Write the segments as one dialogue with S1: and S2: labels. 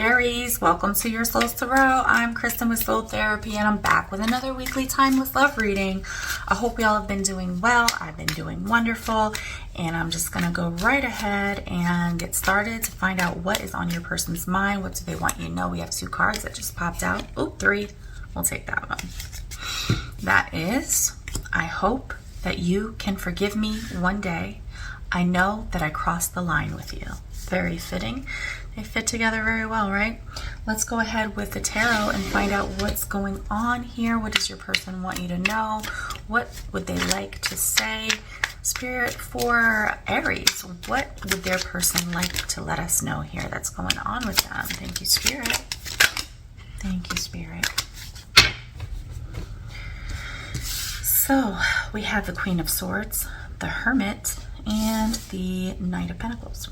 S1: Aries, welcome to your Soul's Tarot. I'm Kristen with Soul Therapy, and I'm back with another weekly timeless love reading. I hope y'all have been doing well. I've been doing wonderful, and I'm just gonna go right ahead and get started to find out what is on your person's mind. What do they want you to know? We have 2 cards that just popped out. Oh, 3. We'll take that one. That is, I hope that you can forgive me one day. I know that I crossed the line with you. Very fitting. They fit together very well, right? Let's go ahead with the tarot and find out what's going on here. What does your person want you to know? What would they like to say? Spirit, for Aries, what would their person like to let us know here that's going on with them? Thank you, Spirit. Thank you, Spirit. So we have the Queen of Swords, the Hermit, and the Knight of Pentacles.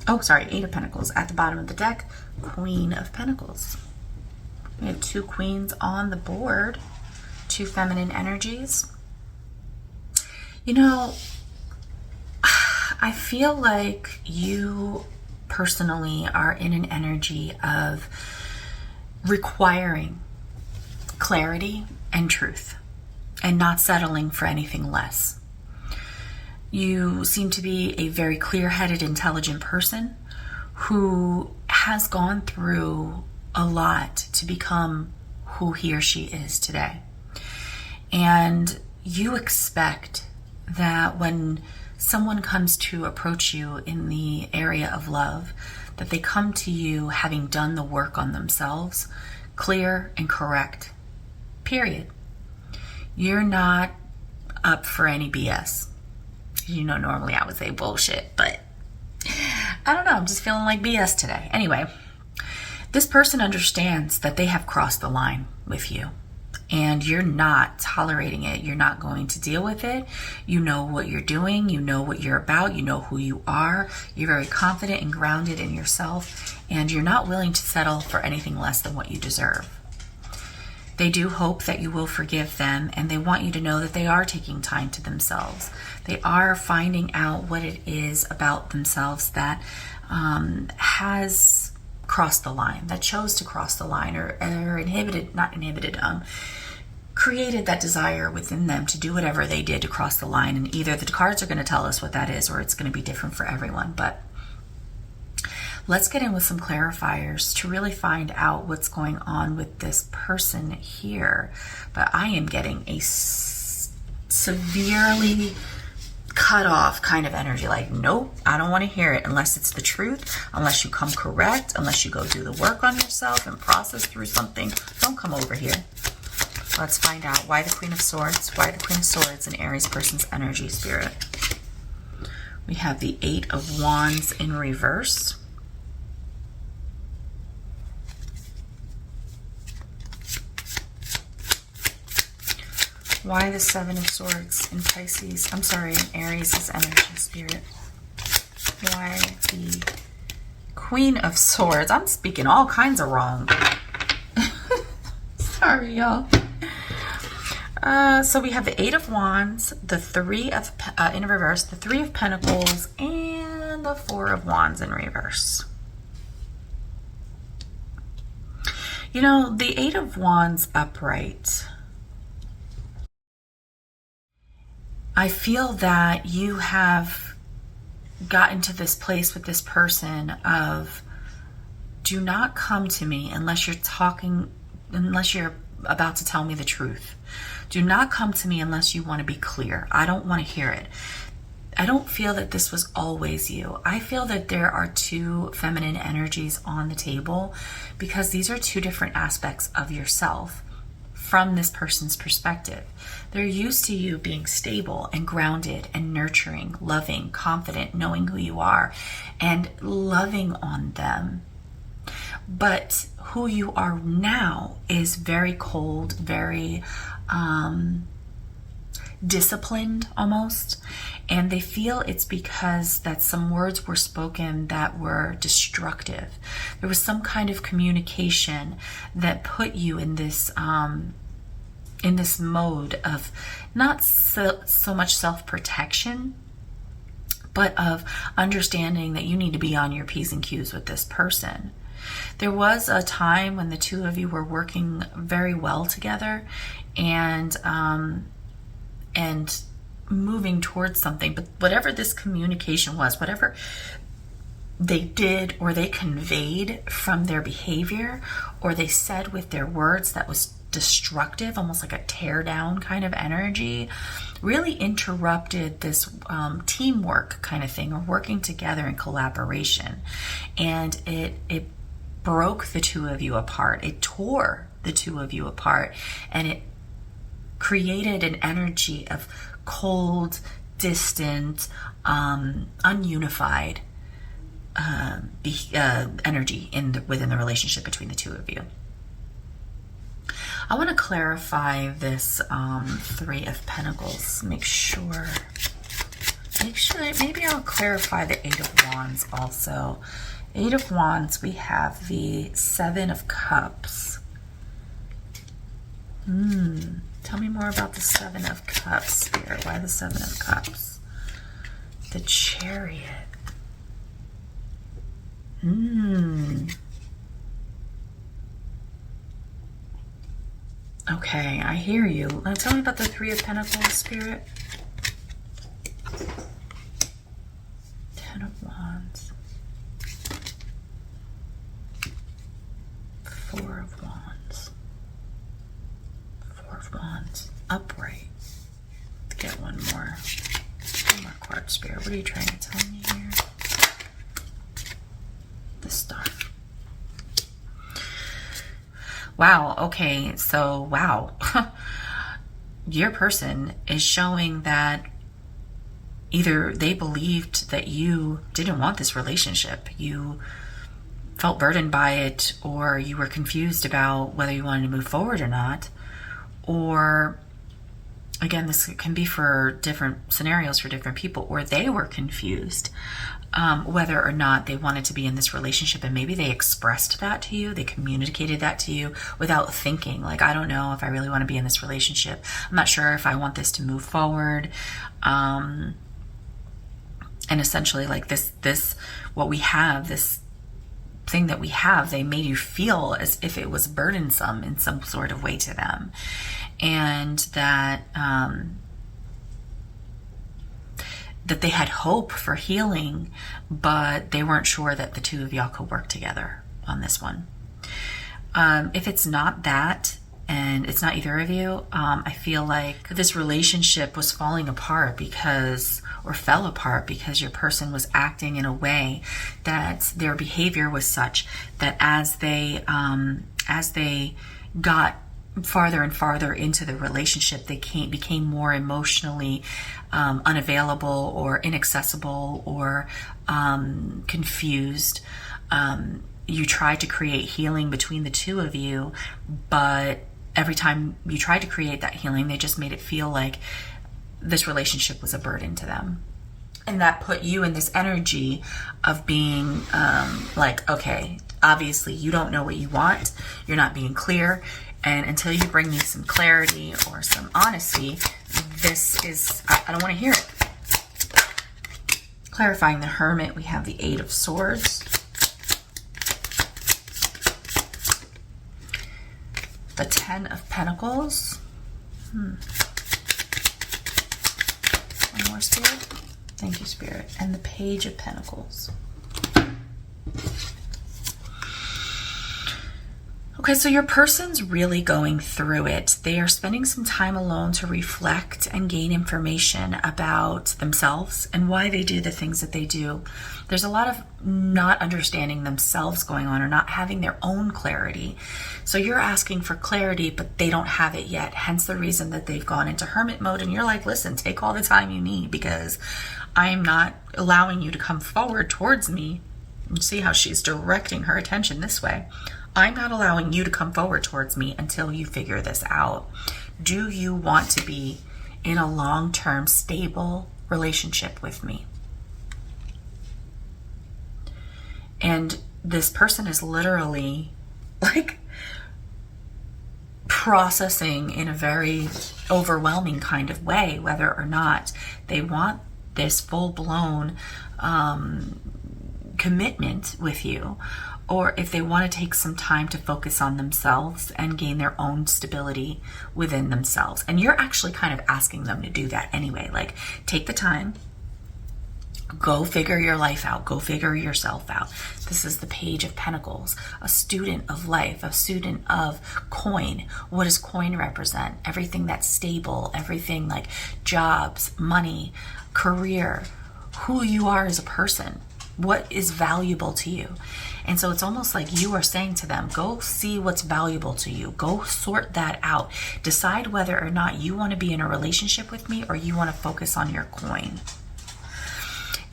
S1: Oh, sorry, 8 of Pentacles. At the bottom of the deck, Queen of Pentacles. We have 2 queens on the board, 2 feminine energies. You know, I feel like you personally are in an energy of requiring clarity and truth and not settling for anything less. You seem to be a very clear-headed, intelligent person who has gone through a lot to become who he or she is today. And you expect that when someone comes to approach you in the area of love, that they come to you having done the work on themselves, clear and correct, period. You're not up for any BS. You know, normally I would say bullshit, but I don't know. I'm just feeling like BS today. Anyway, this person understands that they have crossed the line with you, and you're not tolerating it. You're not going to deal with it. You know what you're doing. You know what you're about. You know who you are. You're very confident and grounded in yourself, and you're not willing to settle for anything less than what you deserve. They do hope that you will forgive them, and they want you to know that they are taking time to themselves. They are finding out what it is about themselves that has crossed the line, that chose to cross the line, or created that desire within them to do whatever they did to cross the line. And either the cards are going to tell us what that is, or it's going to be different for everyone. But let's get in with some clarifiers to really find out what's going on with this person here. But I am getting a severely cut off kind of energy. Like, nope, I don't want to hear it unless it's the truth, unless you come correct, unless you go do the work on yourself and process through something. Don't come over here. Let's find out why the Queen of Swords, why the Queen of Swords in Aries person's energy, Spirit. We have the 8 of Wands in reverse. Why the 7 of Swords in Pisces? I'm sorry, in Aries' energy, Spirit. Why the Queen of Swords? I'm speaking all kinds of wrong. Sorry, y'all. So we have the 8 of Wands, the 3 of, in reverse, the 3 of Pentacles, and the 4 of Wands in reverse. You know, the 8 of Wands upright, I feel that you have gotten to this place with this person of, do not come to me unless you're about to tell me the truth. Do not come to me unless you want to be clear. I don't want to hear it. I don't feel that this was always you. I feel that there are 2 feminine energies on the table, because these are 2 different aspects of yourself from this person's perspective. They're used to you being stable and grounded and nurturing, loving, confident, knowing who you are, and loving on them. But who you are now is very cold, very disciplined almost. And they feel it's because that some words were spoken that were destructive. There was some kind of communication that put you in this mode of not so much self-protection, but of understanding that you need to be on your P's and Q's with this person. There was a time when the two of you were working very well together and moving towards something. But whatever this communication was, whatever they did or they conveyed from their behavior or they said with their words that was destructive, almost like a tear down kind of energy, really interrupted this teamwork kind of thing, or working together in collaboration. And it broke the two of you apart. It tore the two of you apart, and it created an energy of cold, distant, ununified energy within the relationship between the two of you. I want to clarify this Three of Pentacles. Make sure, maybe I'll clarify the Eight of Wands also. Eight of Wands, we have the Seven of Cups. Tell me more about the Seven of Cups, Spirit. Why the Seven of Cups? The Chariot. Okay, I hear you. Now tell me about the Three of Pentacles, Spirit. Ten of Wands. Four of Wands. Four of Wands. Upright. Let's get one more card, Spirit. What are you trying to tell me here? The Star. Wow, okay, so wow. Your person is showing that either they believed that you didn't want this relationship, you felt burdened by it, or you were confused about whether you wanted to move forward or not. Or, again, this can be for different scenarios for different people, or they were confused whether or not they wanted to be in this relationship, and maybe they expressed that to you, they communicated that to you without thinking, like, I don't know if I really want to be in this relationship, I'm not sure if I want this to move forward. And essentially, like, this what we have, this thing that we have, they made you feel as if it was burdensome in some sort of way to them, and that that they had hope for healing, but they weren't sure that the two of y'all could work together on this one. If it's not that, and it's not either of you, I feel like this relationship was falling apart or fell apart because your person was acting in a way that their behavior was such that as they got farther and farther into the relationship, they became more emotionally unavailable or inaccessible or confused. You tried to create healing between the two of you, but every time you tried to create that healing, they just made it feel like this relationship was a burden to them. And that put you in this energy of being like, okay, obviously you don't know what you want, you're not being clear, and until you bring me some clarity or some honesty, this is, I don't want to hear it. Clarifying the Hermit, we have the Eight of Swords. The Ten of Pentacles. One more, Spirit. Thank you, Spirit. And the Page of Pentacles. Okay, so your person's really going through it. They are spending some time alone to reflect and gain information about themselves and why they do the things that they do. There's a lot of not understanding themselves going on, or not having their own clarity. So you're asking for clarity, but they don't have it yet. Hence the reason that they've gone into hermit mode, and you're like, listen, take all the time you need, because I'm not allowing you to come forward towards me. You see how she's directing her attention this way. I'm not allowing you to come forward towards me until you figure this out. Do you want to be in a long-term, stable relationship with me? And this person is literally like processing in a very overwhelming kind of way whether or not they want this full-blown commitment with you, or if they want to take some time to focus on themselves and gain their own stability within themselves. And you're actually kind of asking them to do that anyway. Like, take the time, go figure your life out, go figure yourself out. This is the Page of Pentacles, a student of life, a student of coin. What does coin represent? Everything that's stable, everything like jobs, money, career, who you are as a person, what is valuable to you. And so it's almost like you are saying to them, go see what's valuable to you. Go sort that out. Decide whether or not you want to be in a relationship with me or you want to focus on your coin.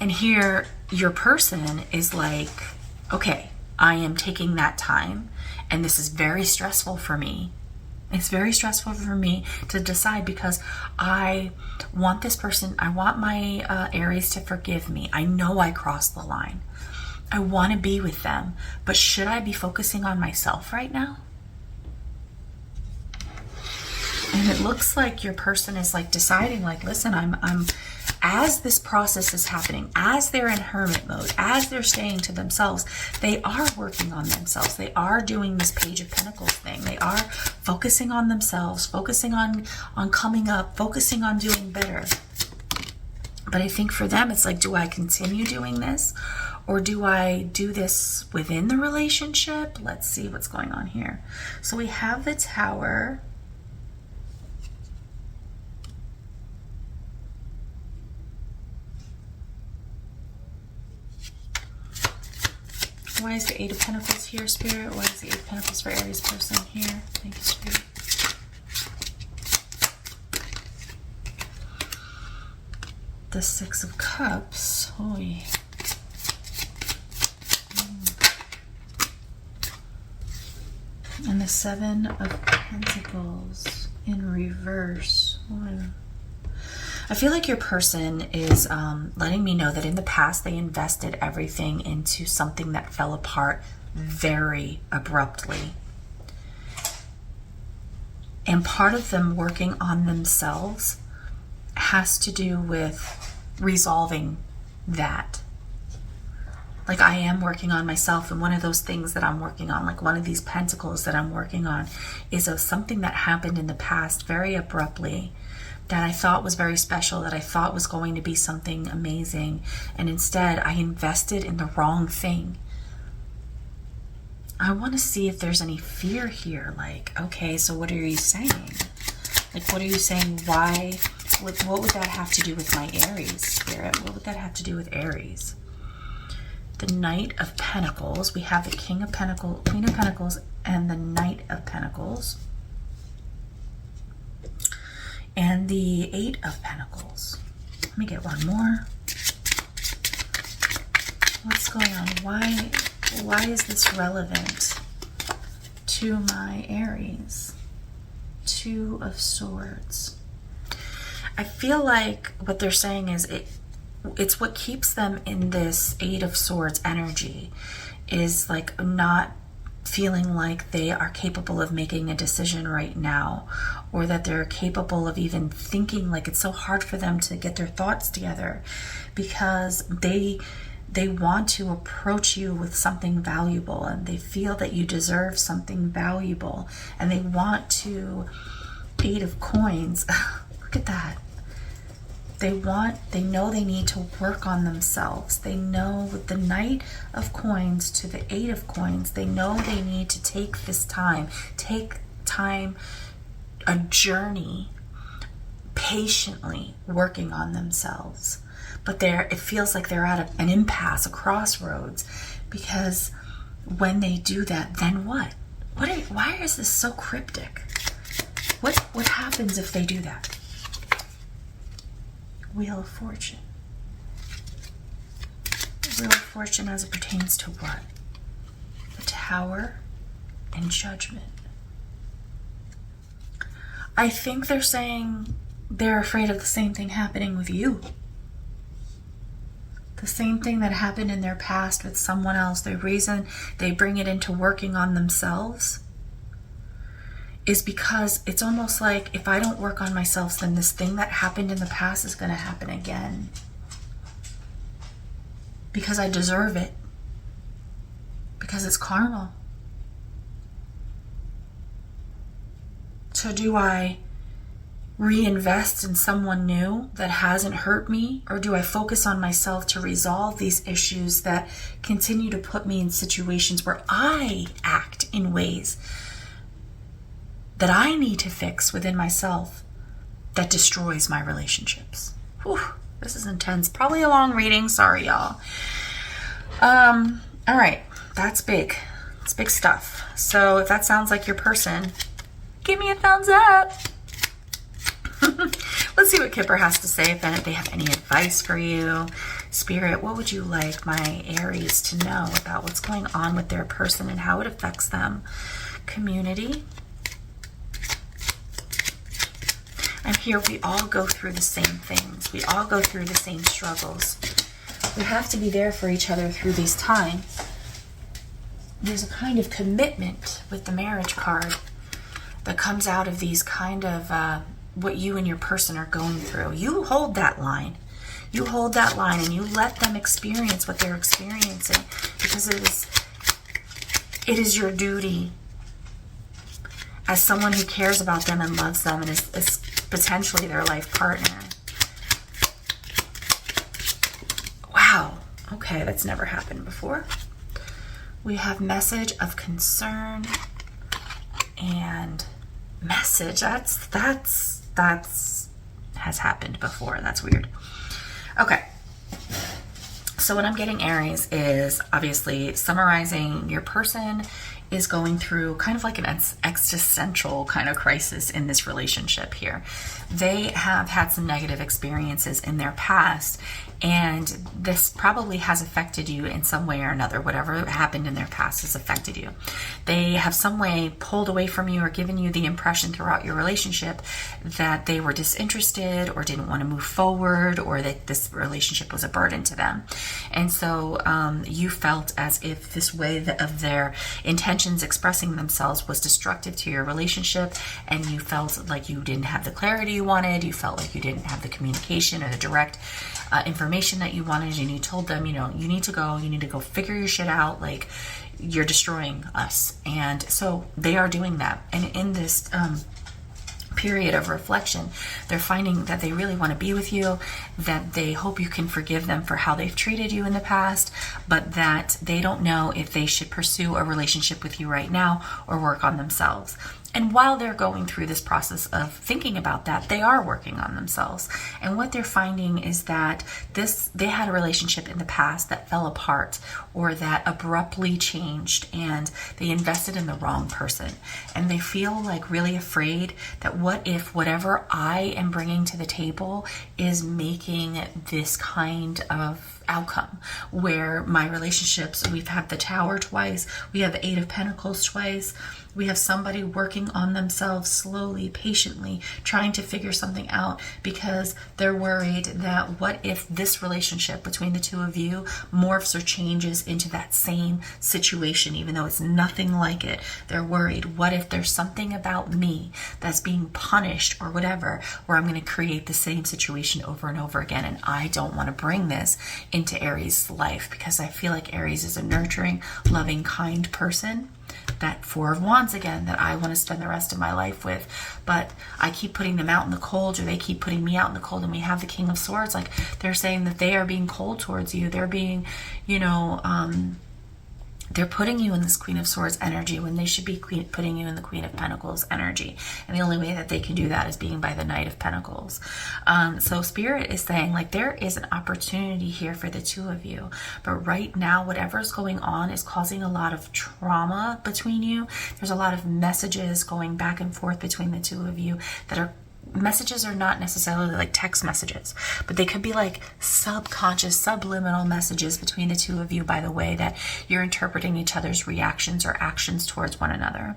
S1: And here, your person is like, okay, I am taking that time, and this is very stressful for me. It's very stressful for me to decide because I want this person, I want my Aries to forgive me. I know I crossed the line. I want to be with them, but should I be focusing on myself right now? And it looks like your person is like deciding, like, listen, I'm as this process is happening, as they're in hermit mode, as they're staying to themselves, they are working on themselves. They are doing this Page of Pentacles thing. They are focusing on themselves, focusing on coming up, focusing on doing better. But I think for them, it's like, do I continue doing this? Or do I do this within the relationship? Let's see what's going on here. So we have the Tower. Why is the Eight of Pentacles here, Spirit? Why is the Eight of Pentacles for Aries person here? Thank you, Spirit. The Six of Cups. Oy. And the Seven of Pentacles in reverse. Oy. I feel like your person is letting me know that in the past they invested everything into something that fell apart very abruptly. And part of them working on themselves has to do with resolving that. Like, I am working on myself, and one of those things that I'm working on, like one of these pentacles that I'm working on, is of something that happened in the past very abruptly, that I thought was very special, that I thought was going to be something amazing, and instead I invested in the wrong thing. I want to see if there's any fear here. Like, okay, so what are you saying? Like, what are you saying? Why? What would that have to do with my Aries, Spirit? What would that have to do with Aries? The Knight of Pentacles. We have the King of Pentacles, Queen of Pentacles, and the Knight of Pentacles. And the Eight of Pentacles. Let me get one more. What's going on? Why is this relevant to my Aries? Two of Swords. I feel like what they're saying is it's what keeps them in this Eight of Swords energy, is like not feeling like they are capable of making a decision right now, or that they're capable of even thinking. Like, it's so hard for them to get their thoughts together because they want to approach you with something valuable, and they feel that you deserve something valuable, and they want to. Eight of Coins. Look at that. They know they need to work on themselves. They know with the Knight of Coins to the Eight of Coins, they know they need to take this time, a journey, patiently working on themselves. But it feels like they're at an impasse, a crossroads, because when they do that, then what? Why is this so cryptic? What happens if they do that? Wheel of Fortune. Wheel of Fortune as it pertains to what? The Tower and Judgment. I think they're saying they're afraid of the same thing happening with you. The same thing that happened in their past with someone else. The reason they bring it into working on themselves is because it's almost like, if I don't work on myself, then this thing that happened in the past is going to happen again. Because I deserve it. because it's carnal. So do I reinvest in someone new that hasn't hurt me, or do I focus on myself to resolve these issues that continue to put me in situations where I act in ways that I need to fix within myself that destroys my relationships? Whew, this is intense. Probably a long reading. Sorry, y'all. All right. That's big. It's big stuff. So if that sounds like your person, give me a thumbs up. Let's see what Kipper has to say, if they have any advice for you. Spirit, what would you like my Aries to know about what's going on with their person and how it affects them? Community. And here we all go through the same things. We all go through the same struggles. We have to be there for each other through these times. There's a kind of commitment with the marriage card that comes out of these kind of what you and your person are going through. You hold that line. You hold that line and you let them experience what they're experiencing, because it is your duty as someone who cares about them and loves them and is potentially their life partner. Wow. Okay, that's never happened before. We have message of concern and message. That's has happened before. That's weird. Okay. So what I'm getting, Aries, is obviously summarizing your person is going through kind of like an existential kind of crisis in this relationship here. They have had some negative experiences in their past, and this probably has affected you in some way or another. Whatever happened in their past has affected you. They have some way pulled away from you or given you the impression throughout your relationship that they were disinterested or didn't want to move forward, or that this relationship was a burden to them. And so you felt as if this way of their intentions expressing themselves was destructive to your relationship, and you felt like you didn't have the clarity you wanted. You felt like you didn't have the communication or the direct information that you wanted, and you told them, you need to go figure your shit out, like you're destroying us. And so they are doing that. And in this period of reflection, they're finding that they really want to be with you, that they hope you can forgive them for how they've treated you in the past, but that they don't know if they should pursue a relationship with you right now or work on themselves. And while they're going through this process of thinking about that, they are working on themselves. And what they're finding is that they had a relationship in the past that fell apart, or that abruptly changed, and they invested in the wrong person. And they feel like really afraid that what if whatever I am bringing to the table is making this kind of outcome where my relationships, we've had the Tower twice, we have the Eight of Pentacles twice, we have somebody working on themselves slowly, patiently, trying to figure something out, because they're worried that what if this relationship between the two of you morphs or changes into that same situation, even though it's nothing like it. They're worried, what if there's something about me that's being punished or whatever, where I'm going to create the same situation over and over again, and I don't want to bring this into Aries' life, because I feel like Aries is a nurturing, loving, kind person. That Four of Wands again, that I want to spend the rest of my life with, but I keep putting them out in the cold, or they keep putting me out in the cold. And we have the King of Swords, like they're saying that they are being cold towards you. They're being, they're putting you in this Queen of Swords energy when they should be putting you in the Queen of Pentacles energy. And the only way that they can do that is being by the Knight of Pentacles. So Spirit is saying, like, there is an opportunity here for the two of you. But right now, whatever's going on is causing a lot of trauma between you. There's a lot of messages going back and forth between the two of you that are messages are not necessarily like text messages, but they could be like subconscious, subliminal messages between the two of you by the way that you're interpreting each other's reactions or actions towards one another.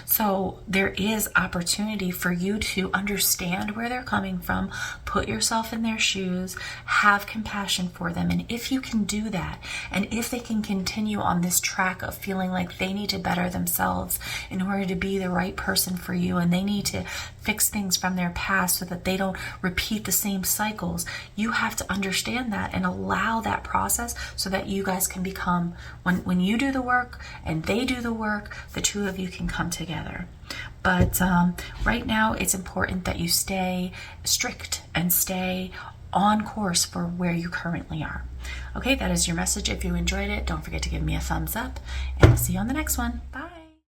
S1: So there is opportunity for you to understand where they're coming from, put yourself in their shoes, have compassion for them. And if you can do that, and if they can continue on this track of feeling like they need to better themselves in order to be the right person for you, and they need to fix things from their past so that they don't repeat the same cycles. You have to understand that and allow that process so that you guys can become, when you do the work and they do the work, the two of you can come together. But right now, it's important that you stay strict and stay on course for where you currently are. Okay, that is your message. If you enjoyed it, don't forget to give me a thumbs up, and I'll see you on the next one. Bye.